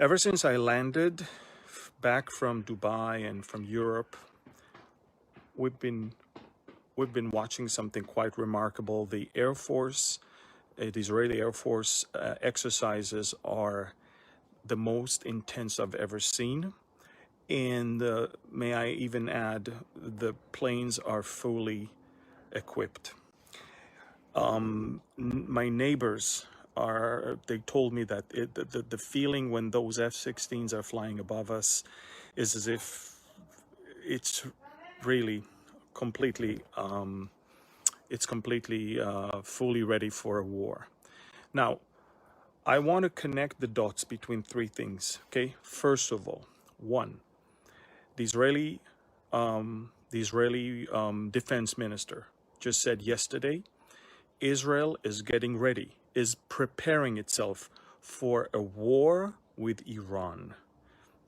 Ever since I landed back from Dubai and from Europe, we've been watching something quite remarkable. The Air Force, the Israeli Air Force exercises are the most intense I've ever seen. And may I even add, the planes are fully equipped. My neighbors they told me that the feeling when those F-16s are flying above us is as if it's really completely, fully ready for a war. Now, I want to connect the dots between three things, okay? First of all, one, the Israeli defense minister just said yesterday, Israel is getting ready, is preparing itself for a war with Iran.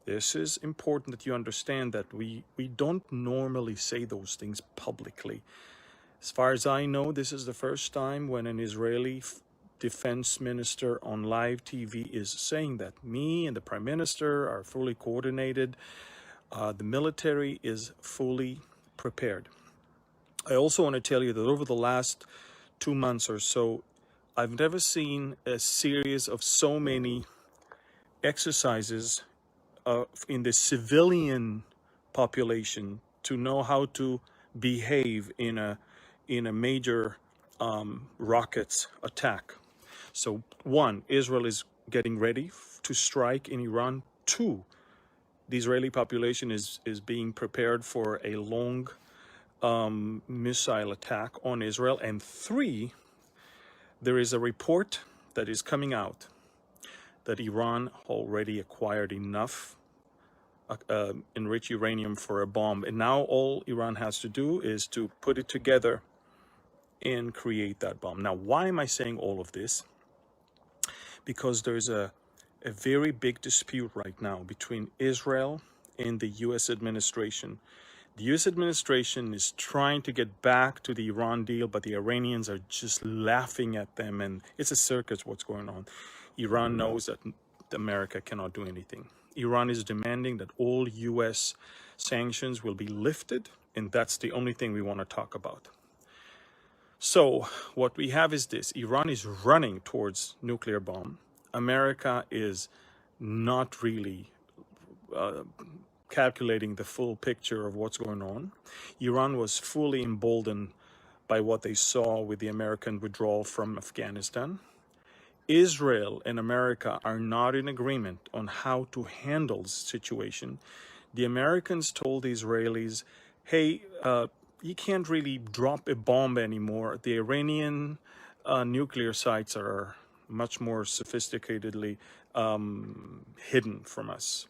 This is important that you understand that we don't normally say those things publicly. As far as I know, this is the first time when an Israeli defense minister on live TV is saying that. Me and the prime minister are fully coordinated. The military is fully prepared. I also want to tell you that over the last 2 months or so, I've never seen a series of so many exercises in the civilian population to know how to behave in a major rockets attack. So one, Israel is getting ready to strike in Iran. Two, the Israeli population is being prepared for a long missile attack on Israel. And three, there is a report that is coming out that Iran already acquired enough enriched uranium for a bomb. And now all Iran has to do is to put it together and create that bomb. Now, why am I saying all of this? Because there's a very big dispute right now between Israel and the U.S. administration. The U.S. administration is trying to get back to the Iran deal, but the Iranians are just laughing at them, and it's a circus what's going on. Iran knows that America cannot do anything. Iran is demanding that all U.S. sanctions will be lifted, and that's the only thing we want to talk about. So what we have is this. Iran is running towards nuclear bomb. America is not really calculating the full picture of what's going on. Iran was fully emboldened by what they saw with the American withdrawal from Afghanistan. Israel and America are not in agreement on how to handle the situation. The Americans told the Israelis, hey, you can't really drop a bomb anymore. The Iranian nuclear sites are much more sophisticatedly hidden from us,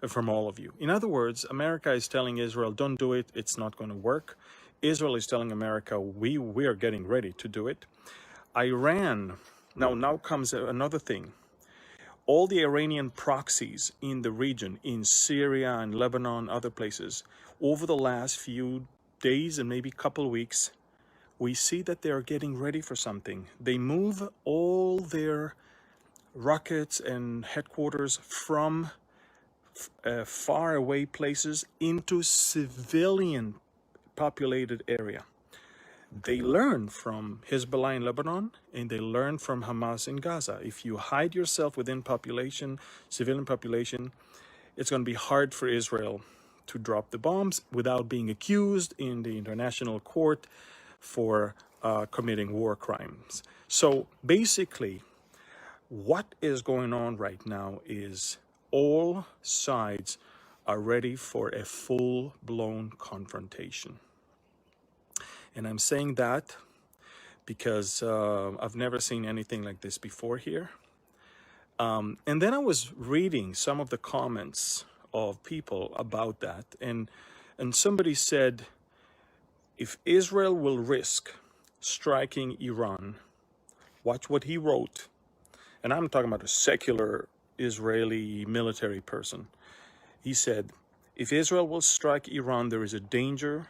from all of you. In other words, America is telling Israel, don't do it, it's not going to work. Israel is telling America, we are getting ready to do it. Iran, now comes another thing. All the Iranian proxies in the region, in Syria and Lebanon, other places, over the last few days and maybe couple weeks, we see that they are getting ready for something. They move all their rockets and headquarters from far away places into civilian populated area. They learn from Hezbollah in Lebanon, and they learn from Hamas in Gaza. If you hide yourself within population, civilian population, it's going to be hard for Israel to drop the bombs without being accused in the international court for committing war crimes. So basically, what is going on right now is all sides are ready for a full-blown confrontation. And I'm saying that because I've never seen anything like this before here. And then I was reading some of the comments of people about that. And somebody said, if Israel will risk striking Iran, watch what he wrote. And I'm talking about a secular Israeli military person. He said, if Israel will strike Iran, there is a danger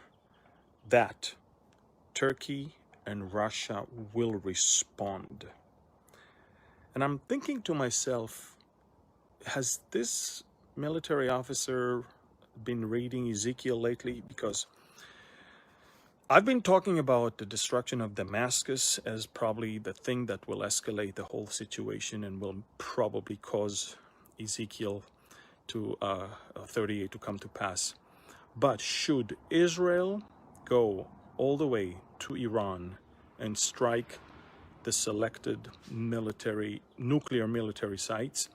that Turkey and Russia will respond. And I'm thinking to myself, has this military officer been reading Ezekiel lately? Because I've been talking about the destruction of Damascus as probably the thing that will escalate the whole situation and will probably cause Ezekiel to 38 to come to pass. But should Israel go all the way to Iran and strike the selected nuclear military sites,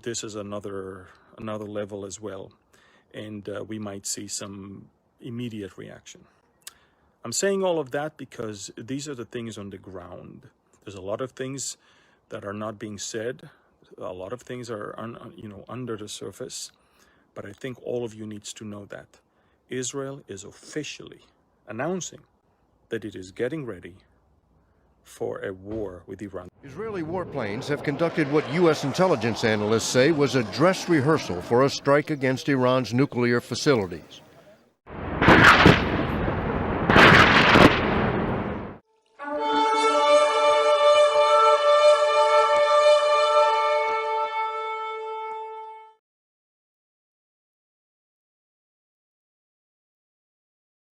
this is another level as well, and we might see some immediate reaction. I'm saying all of that because these are the things on the ground. There's a lot of things that are not being said. A lot of things are under the surface. But I think all of you needs to know that Israel is officially announcing that it is getting ready for a war with Iran. Israeli warplanes have conducted what U.S. intelligence analysts say was a dress rehearsal for a strike against Iran's nuclear facilities.